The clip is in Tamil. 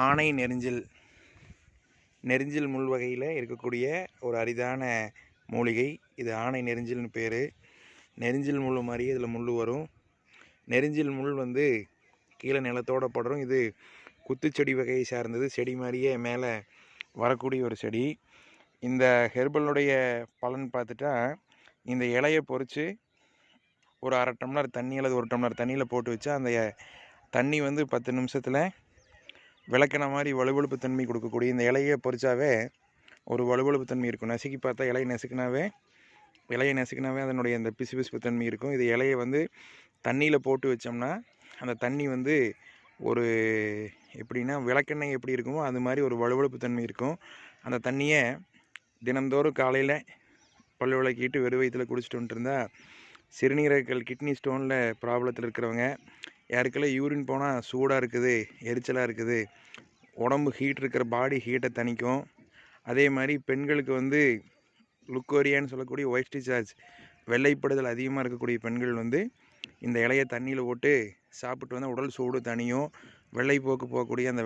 ஆனை நெரிஞ்சில் நெரிஞ்சில் முள் வகையில் இருக்கக்கூடிய ஒரு அரிதான மூலிகை. இது ஆனை நெரிஞ்சில்னு பேர். நெரிஞ்சில் முள் மாதிரியே இதில் முள் வரும். நெரிஞ்சில் முள் வந்து கீழே நிலத்தோடு படரும். இது குத்துச்செடி வகையை சார்ந்தது. செடி மாதிரியே மேலே வரக்கூடிய ஒரு செடி. இந்த ஹெர்பலுடைய பலன் பார்த்துட்டா, இந்த இலையை பொறிச்சு ஒரு அரை டம்ளர் தண்ணி அல்லது ஒரு டம்ளர் தண்ணியில் போட்டு வச்சா அந்த தண்ணி வந்து 10 நிமிஷத்தில் விளக்கின மாதிரி வலுவழுப்பு தன்மை கொடுக்கக்கூடிய இந்த இலையை பொறிச்சாவே ஒரு வலுவழுப்பு தன்மை இருக்கும். நசுக்கி பார்த்தா இலையை நசுக்கினாவே அதனுடைய அந்த பிசுபிசுப்பு தன்மை இருக்கும். இது இலையை வந்து தண்ணியில் போட்டு வச்சோம்னா அந்த தண்ணி வந்து ஒரு எப்படின்னா விளக்கெண்ணெய் எப்படி இருக்குமோ அது மாதிரி ஒரு வலுவழுப்பு தன்மை இருக்கும். அந்த தண்ணியை தினந்தோறும் காலையில் பல் விளக்கிட்டு வெறும் வயிற்றில் குடிச்சிட்டு வந்துட்டு இருந்தால் சிறுநீரகங்கள் கிட்னி ஸ்டோனில் ப்ராப்ளத்தில் இருக்கிறவங்க, யாருக்கெல்லாம் யூரின் போனால் சூடாக இருக்குது, எரிச்சலாக இருக்குது, உடம்பு ஹீட் இருக்கிற பாடி ஹீட்டை தணிக்கும். அதே மாதிரி பெண்களுக்கு வந்து லுக்கோரியான்னு சொல்லக்கூடிய ஒயிட் டிஸ்சார்ஜ் வெள்ளைப்படுதல் அதிகமாக இருக்கக்கூடிய பெண்கள் வந்து இந்த இலையை தண்ணியில் போட்டு சாப்பிட்டு வந்தால் உடல் சூடு தணியும். வெள்ளைப்போக்கு போகக்கூடிய அந்த